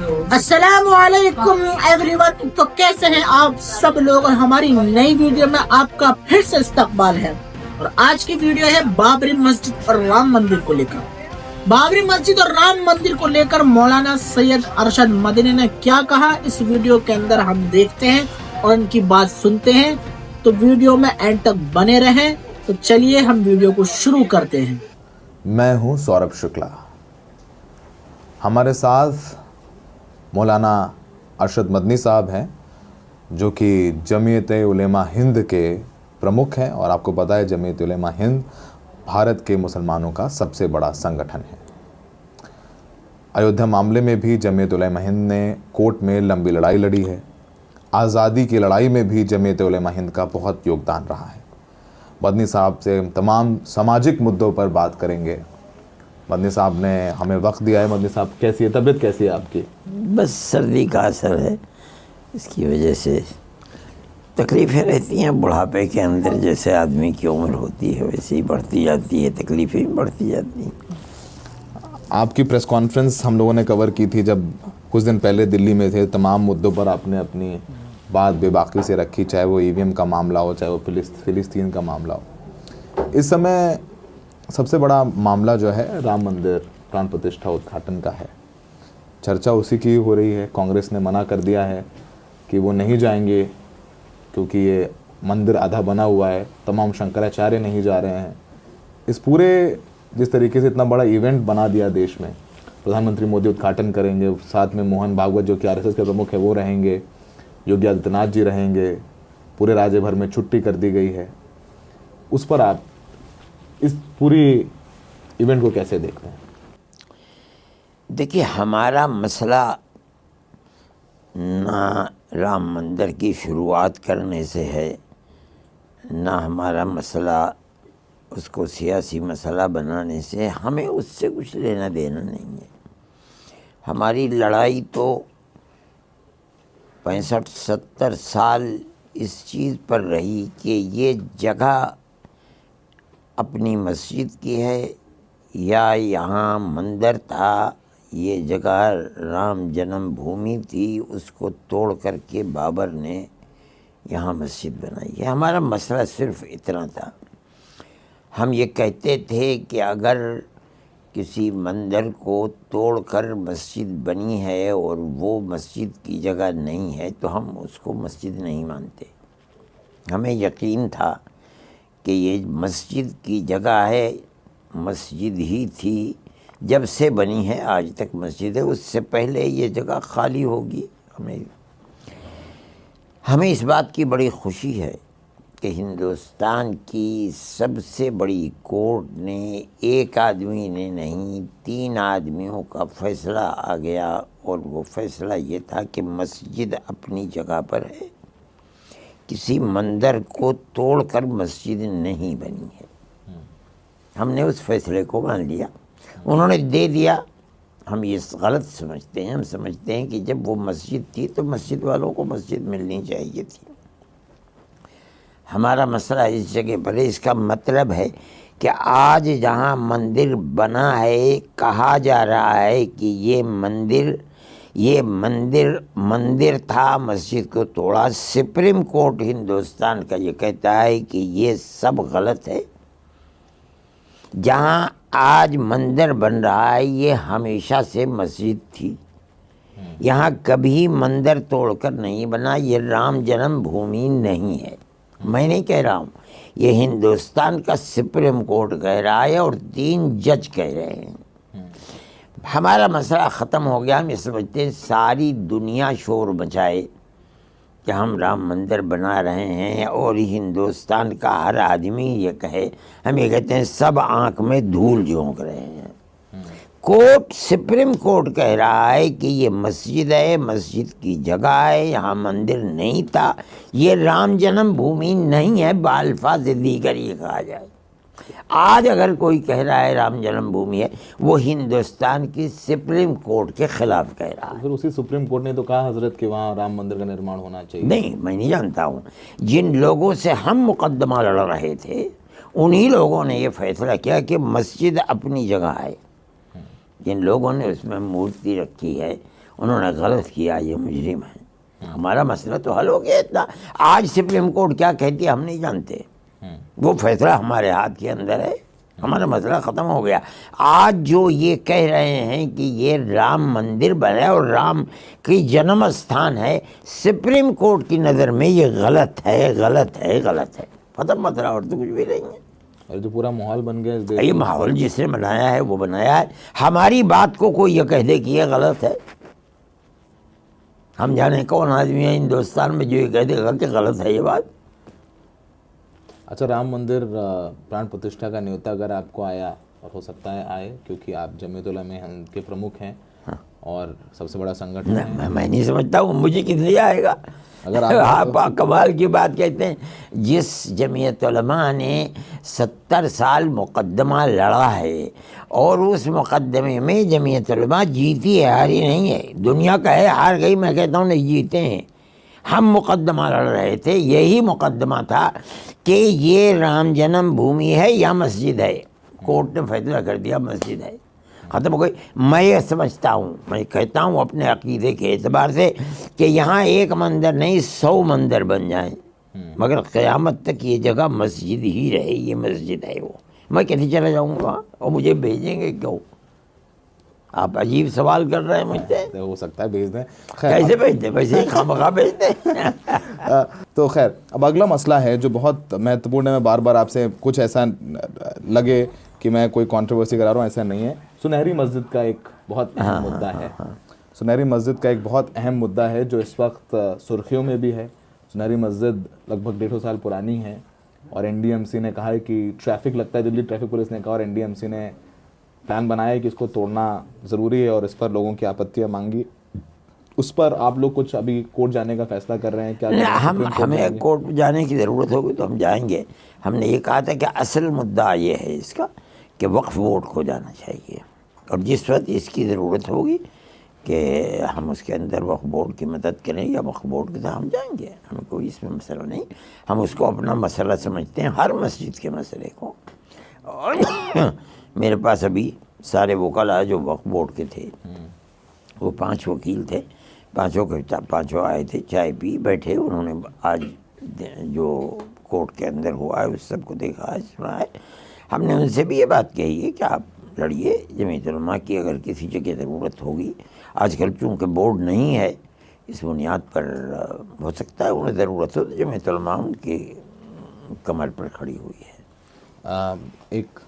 अस्सलामुअलैकुम एवरीवन। तो कैसे हैं आप सब लोग। हमारी नई वीडियो में आपका फिर से इस्तकबाल है। और आज की वीडियो है बाबरी मस्जिद और राम मंदिर को लेकर। बाबरी मस्जिद और राम मंदिर को लेकर मौलाना सैयद अरशद मदनी ने क्या कहा, इस वीडियो के अंदर हम देखते हैं और उनकी बात सुनते हैं। तो वीडियो में एंड तक बने रहें। तो चलिए हम वीडियो को शुरू करते हैं। मैं हूं सौरभ शुक्ला। हमारे साथ मौलाना अरशद मदनी साहब हैं, जो कि जमीयत उलेमा हिंद के प्रमुख हैं। और आपको पता है जमीयत उलेमा हिंद भारत के मुसलमानों का सबसे बड़ा संगठन है। अयोध्या मामले में भी जमीयत उलेमा हिंद ने कोर्ट में लंबी लड़ाई लड़ी है। आज़ादी की लड़ाई में भी जमीयत उलेमा हिंद का बहुत योगदान रहा है। मदनी साहब से तमाम सामाजिक मुद्दों पर बात करेंगे। मदनी साहब ने हमें वक्त दिया है। मदनी साहब, कैसी है तबीयत, कैसी है आपकी? बस सर्दी का असर है, इसकी वजह से तकलीफ़ें रहती हैं। बुढ़ापे के अंदर जैसे आदमी की उम्र होती है वैसे ही बढ़ती जाती है, तकलीफ़ें भी बढ़ती जाती हैं। आपकी प्रेस कॉन्फ्रेंस हम लोगों ने कवर की थी जब कुछ दिन पहले दिल्ली में थे। तमाम मुद्दों पर आपने अपनी बात बेबाकी से रखी, चाहे वो ईवीएम का मामला हो, चाहे वो फिलिस्तीन का मामला हो। इस समय सबसे बड़ा मामला जो है राम मंदिर प्राण प्रतिष्ठा उद्घाटन का है। चर्चा उसी की हो रही है। कांग्रेस ने मना कर दिया है कि वो नहीं जाएंगे क्योंकि ये मंदिर आधा बना हुआ है। तमाम शंकराचार्य नहीं जा रहे हैं। इस पूरे जिस तरीके से इतना बड़ा इवेंट बना दिया देश में, प्रधानमंत्री मोदी उद्घाटन करेंगे, साथ में मोहन भागवत जो कि आरएसएस के प्रमुख है वो रहेंगे, योगी आदित्यनाथ जी रहेंगे, पूरे राज्य भर में छुट्टी कर दी गई है। उस पर आप इस पूरी इवेंट को कैसे देखते हैं? देखिए, हमारा मसला ना राम मंदिर की शुरुआत करने से है, ना हमारा मसला उसको सियासी मसला बनाने से। हमें उससे कुछ लेना देना नहीं है। हमारी लड़ाई तो 65-70 साल इस चीज़ पर रही कि ये जगह अपनी मस्जिद की है या यहाँ मंदिर था। ये जगह राम जन्मभूमि थी, उसको तोड़ करके बाबर ने यहाँ मस्जिद बनाई है। हमारा मसला सिर्फ इतना था। हम ये कहते थे कि अगर किसी मंदिर को तोड़कर मस्जिद बनी है और वो मस्जिद की जगह नहीं है तो हम उसको मस्जिद नहीं मानते। हमें यकीन था कि ये मस्जिद की जगह है, मस्जिद ही थी। जब से बनी है आज तक मस्जिद है, उससे पहले ये जगह खाली होगी। हमें इस बात की बड़ी खुशी है कि हिंदुस्तान की सबसे बड़ी कोर्ट ने, एक आदमी ने नहीं 3 आदमियों का फैसला आ गया। और वो फैसला ये था कि मस्जिद अपनी जगह पर है, किसी मंदिर को तोड़कर मस्जिद नहीं बनी है। हमने उस फैसले को मान लिया, उन्होंने दे दिया। हम ये गलत समझते हैं। हम समझते हैं कि जब वो मस्जिद थी तो मस्जिद वालों को मस्जिद मिलनी चाहिए थी। हमारा मसला इस जगह पर है। इसका मतलब है कि आज जहाँ मंदिर बना है, कहा जा रहा है कि ये मंदिर था, मस्जिद को तोड़ा। सुप्रीम कोर्ट हिंदुस्तान का ये कहता है कि ये सब गलत है। जहाँ आज मंदिर बन रहा है ये हमेशा से मस्जिद थी। यहाँ कभी मंदिर तोड़कर नहीं बना। ये राम जन्मभूमि नहीं है। मैं नहीं कह रहा हूँ, ये हिंदुस्तान का सुप्रीम कोर्ट कह रहा है और 3 जज कह रहे हैं। हमारा मसला ख़त्म हो गया। हम ये समझते हैं सारी दुनिया शोर मचाए कि हम राम मंदिर बना रहे हैं और हिंदुस्तान का हर आदमी ये कहे। हम ये कहते हैं सब आँख में धूल झोंक रहे हैं। कोर्ट, सुप्रीम कोर्ट कह रहा है कि ये मस्जिद है, मस्जिद की जगह है, यहाँ मंदिर नहीं था, ये राम जन्मभूमि नहीं है। बाल्फाज़ दीगर ये कहा जाए। आज अगर कोई कह रहा है राम जन्मभूमि है, वो हिंदुस्तान की सुप्रीम कोर्ट के खिलाफ कह रहा है। फिर उसी सुप्रीम कोर्ट ने तो कहा हजरत कि वहाँ राम मंदिर का निर्माण होना चाहिए। नहीं, मैं नहीं जानता हूँ। जिन लोगों से हम मुकदमा लड़ रहे थे उन्हीं लोगों ने ये फैसला किया कि मस्जिद अपनी जगह है। जिन लोगों ने उसमें मूर्ति रखी है उन्होंने गलत किया, ये मुजरिम है। हमारा मसला तो हल हो गया इतना। आज सुप्रीम कोर्ट क्या कहती है हम नहीं जानते, वो फैसला हमारे हाथ के अंदर है, हमारा मसला ख़त्म हो गया। आज जो ये कह रहे हैं कि ये राम मंदिर बना और राम की जन्म स्थान है, सुप्रीम कोर्ट की नज़र में ये गलत है, गलत है, गलत है। ख़त्म मसला, और तो कुछ भी नहीं है। और जो पूरा माहौल बन गया इस देश ये माहौल जिसने बनाया है वो बनाया है। हमारी बात को कोई ये कह दे कि ये गलत है, हम जाने कौन आदमी है हिंदुस्तान में जो ये कह देगा कि गलत है ये बात। अच्छा, राम मंदिर प्राण प्रतिष्ठा का न्योता अगर आपको आया, और हो सकता है आए क्योंकि आप जमीयत उलमा हिंद के प्रमुख हैं और सबसे बड़ा संगठन है। मैं नहीं समझता हूँ मुझे कितने आएगा। अगर आप कमाल की बात कहते हैं, जिस जमीयत उलमा ने 70 साल मुकदमा लड़ा है और उस मुकदमे में जमीयत उलमा जीती है, हारी नहीं है। दुनिया का है हार गई, मैं कहता हूँ नहीं जीते हैं। हम मुकदमा लड़ रहे थे, यही मुकदमा था कि ये राम जन्म भूमि है या मस्जिद है। कोर्ट ने फैसला कर दिया मस्जिद है, ख़त्म हो गई। मैं ये समझता हूँ, मैं कहता हूँ अपने अकीदे के एतबार से कि यहाँ एक मंदिर नहीं 100 मंदिर बन जाएं, मगर क़यामत तक ये जगह मस्जिद ही रहे। ये मस्जिद है वो, मैं कैसे चला जाऊँगा और मुझे भेजेंगे क्यों? आप अजीब सवाल कर रहे हैं मुझसे। हो सकता है भेज दें। कैसे भेजते? वैसे ही खामखा भेजते। तो खैर, अब अगला मसला है जो बहुत महत्वपूर्ण है। मैं बार बार आपसे, कुछ ऐसा लगे कि मैं कोई कंट्रोवर्सी करा रहा हूँ, ऐसा नहीं है। सुनहरी मस्जिद का एक बहुत अहम मुद्दा है। सुनहरी मस्जिद का एक बहुत अहम मुद्दा है जो इस वक्त सुर्खियों में भी है। सुनहरी मस्जिद लगभग 150 साल पुरानी है और एनडीएमसी ने कहा है कि ट्रैफिक लगता है, दिल्ली ट्रैफिक पुलिस ने कहा और एनडीएमसी ने प्लान बनाया है कि इसको तोड़ना ज़रूरी है और इस पर लोगों की आपत्तियां मांगी। उस पर आप लोग कुछ अभी कोर्ट जाने का फैसला कर रहे हैं क्या? हमें कोर्ट जाने की ज़रूरत होगी तो हम जाएंगे। हमने ये कहा था कि असल मुद्दा ये है इसका कि वक्फ बोर्ड को जाना चाहिए, और जिस वक्त इसकी ज़रूरत होगी कि हम उसके अंदर वक्फ बोर्ड की मदद करें या वक्फ बोर्ड के साथ हम जाएंगे। हमें कोई इसमें मसला नहीं, हम उसको अपना मसला समझते हैं, हर मस्जिद के मसले को। और मेरे पास अभी सारे वकला जो वक्फ बोर्ड के थे, वो 5 वकील थे, पाँचों आए थे, चाय पी बैठे। उन्होंने आज जो कोर्ट के अंदर हुआ है उस सब को देखा है, सुना है। हमने उनसे भी ये बात कही है कि आप लड़िए जमीयत उलमा की, अगर किसी जगह ज़रूरत होगी। आजकल चूँकि बोर्ड नहीं है, इस बुनियाद पर हो सकता है उन्हें ज़रूरत हो तो जमीयत उलमा उनके कमर पर खड़ी हुई है। एक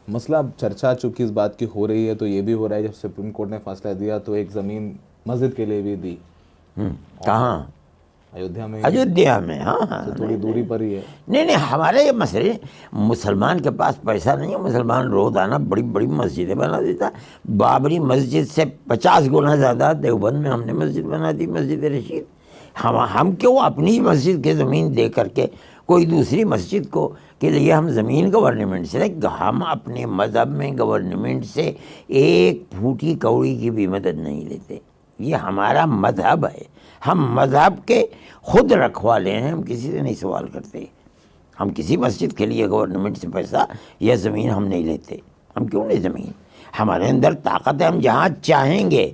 मसला, चर्चा चूँकि इस बात की हो रही है तो ये भी हो रहा है, जब सुप्रीम कोर्ट ने फैसला दिया तो एक ज़मीन मस्जिद के लिए भी दी। कहाँ? अयोध्या में। अयोध्या में, हाँ हाँ, तो थोड़ी दूरी पर ही है। नहीं, हमारे ये मसले, मुसलमान के पास पैसा नहीं है, मुसलमान रोज़ाना बड़ी बड़ी मस्जिदें बना देता। बाबरी मस्जिद से 50 गुना ज़्यादा देवबंद में हमने मस्जिद बना दी, मस्जिद रशीद। हम क्यों अपनी मस्जिद की ज़मीन दे करके कोई दूसरी मस्जिद को के लिए हम ज़मीन गवर्नमेंट से, हम अपने मज़हब में गवर्नमेंट से एक फूटी कौड़ी की भी मदद नहीं लेते। ये हमारा मज़हब है, हम मज़हब के खुद रखवाले हैं, हम किसी से नहीं सवाल करते। हम किसी मस्जिद के लिए गवर्नमेंट से पैसा या ज़मीन हम नहीं लेते। हम क्यों नहीं ज़मीन? हमारे अंदर ताकत है, हम जहाँ चाहेंगे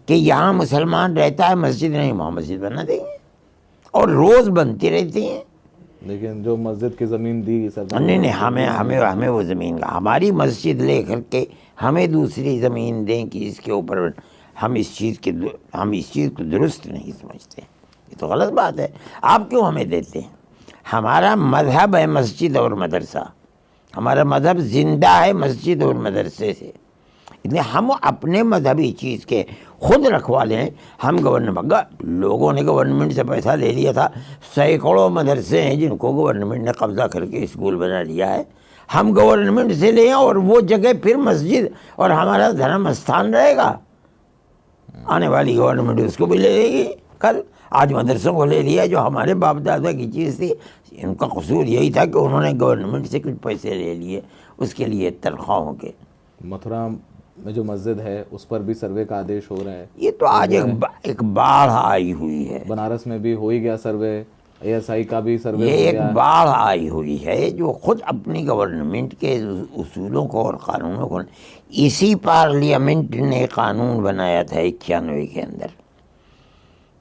कि यहाँ मुसलमान रहता है मस्जिद नहीं, वहाँ मस्जिद बना देंगे और रोज़ बनती रहती हैं। लेकिन जो मस्जिद की ज़मीन दी सरकार, नहीं, हमें वो ज़मीन का, हमारी मस्जिद ले करके हमें दूसरी ज़मीन दें कि इसके ऊपर हम इस चीज़ को दुरुस्त नहीं समझते। ये तो गलत बात है। आप क्यों हमें देते हैं? हमारा मज़हब है मस्जिद और मदरसा, हमारा मज़हब ज़िंदा है मस्जिद और मदरसे से। इसलिए हम अपने मजहबी चीज़ के खुद रखवाले हैं। हम गवर्नमेंट, लोगों ने गवर्नमेंट से पैसा ले लिया था, सैकड़ों मदरसे हैं जिनको गवर्नमेंट ने कब्ज़ा करके स्कूल बना लिया है। हम गवर्नमेंट से लें और वो जगह फिर मस्जिद और हमारा धर्म स्थान रहेगा। आने वाली गवर्नमेंट उसको भी ले लेगी कल। आज मदरसों को ले लिया जो हमारे बाप दादा की चीज़ थी। इनका कसूर यही था कि उन्होंने गवर्नमेंट से कुछ पैसे ले लिए उसके लिए तनख्वाहों के। मथुरा में जो मस्जिद है उस पर भी सर्वे का आदेश हो रहा है। ये तो आज एक बाढ़ आई हुई है। बनारस में भी हो ही गया सर्वे, ASI का भी सर्वे ये हो एक गया है। बाढ़ आई हुई है जो खुद अपनी गवर्नमेंट के उसूलों को और कानूनों को, इसी पार्लियामेंट ने कानून बनाया था 91 के अंदर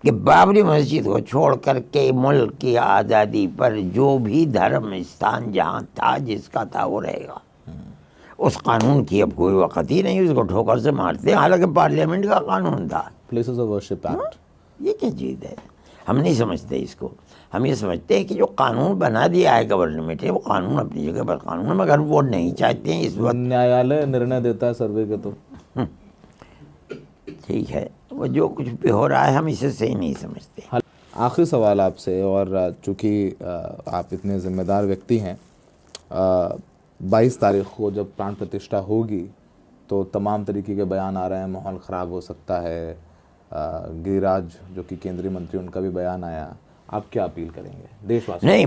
कि बाबरी मस्जिद को छोड़ करके मुल्क की आज़ादी पर जो भी धर्म स्थान जहाँ था जिसका था वो रहेगा। उस कानून की अब कोई वक़्त ही नहीं, उसको ठोकर से मारते हैं, हालांकि पार्लियामेंट का कानून था। प्लेसेस ऑफ वर्शिप एक्ट, ये क्या चीज़ है, हम नहीं समझते इसको। हम ये समझते हैं कि जो कानून बना दिया है गवर्नमेंट ने, वो कानून अपनी जगह पर कानून है, मगर वो नहीं चाहते हैं इस वक्त। न्यायालय निर्णय देता है सर्वे के, तो ठीक है, वो जो कुछ भी हो रहा है हम इसे सही नहीं समझते। आखिरी सवाल आपसे, और चूँकि आप इतने ज़िम्मेदार व्यक्ति हैं, 22 तारीख को जब प्राण प्रतिष्ठा होगी तो तमाम तरीके के बयान आ रहे हैं, माहौल ख़राब हो सकता है। गिरिराज जो कि केंद्रीय मंत्री, उनका भी बयान आया। आप क्या अपील करेंगे देशवासियों नहीं,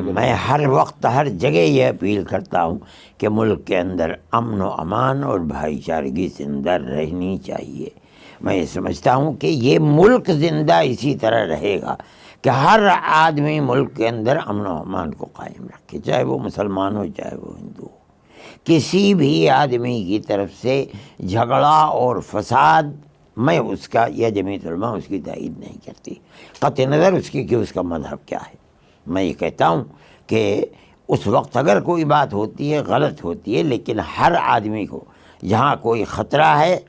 को? मैं हर वक्त हर जगह ये अपील करता हूँ कि मुल्क के अंदर अमन व अमान और भाईचारगी जिंदा रहनी चाहिए। मैं ये समझता हूँ कि ये मुल्क ज़िंदा इसी तरह रहेगा कि हर आदमी मुल्क के अंदर अमन व अमान को कायम रखे, चाहे वो मुसलमान हो चाहे वो हिंदू हो। किसी भी आदमी की तरफ से झगड़ा और फसाद, मैं उसका या जमीयत उलमा उसकी तायीद नहीं करती, क़त्इ नज़र उसकी कि उसका मज़हब क्या है। मैं ये कहता हूँ कि उस वक्त अगर कोई बात होती है गलत होती है, लेकिन हर आदमी को जहाँ कोई ख़तरा है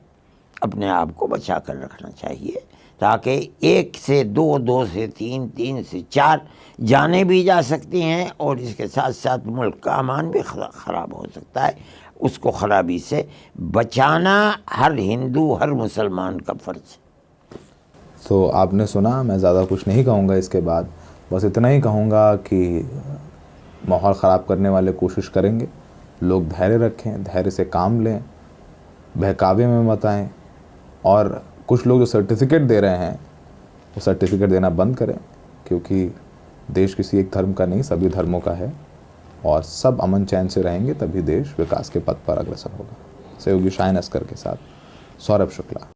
अपने आप को बचा कर रखना चाहिए, ताकि 1 से 2, 2 से 3, 3 से 4 जाने भी जा सकती हैं और इसके साथ साथ मुल्क का अमान भी ख़राब हो सकता है। उसको ख़राबी से बचाना हर हिंदू हर मुसलमान का फ़र्ज़ है। तो आपने सुना, मैं ज़्यादा कुछ नहीं कहूँगा इसके बाद, बस इतना ही कहूँगा कि माहौल ख़राब करने वाले कोशिश करेंगे, लोग धैर्य रखें, धैर्य से काम लें, बहकावे में मत आएँ, और कुछ लोग जो सर्टिफिकेट दे रहे हैं वो सर्टिफिकेट देना बंद करें, क्योंकि देश किसी एक धर्म का नहीं, सभी धर्मों का है, और सब अमन चैन से रहेंगे तभी देश विकास के पथ पर अग्रसर होगा। सहयोगी शाहीन अस्कर के साथ सौरभ शुक्ला।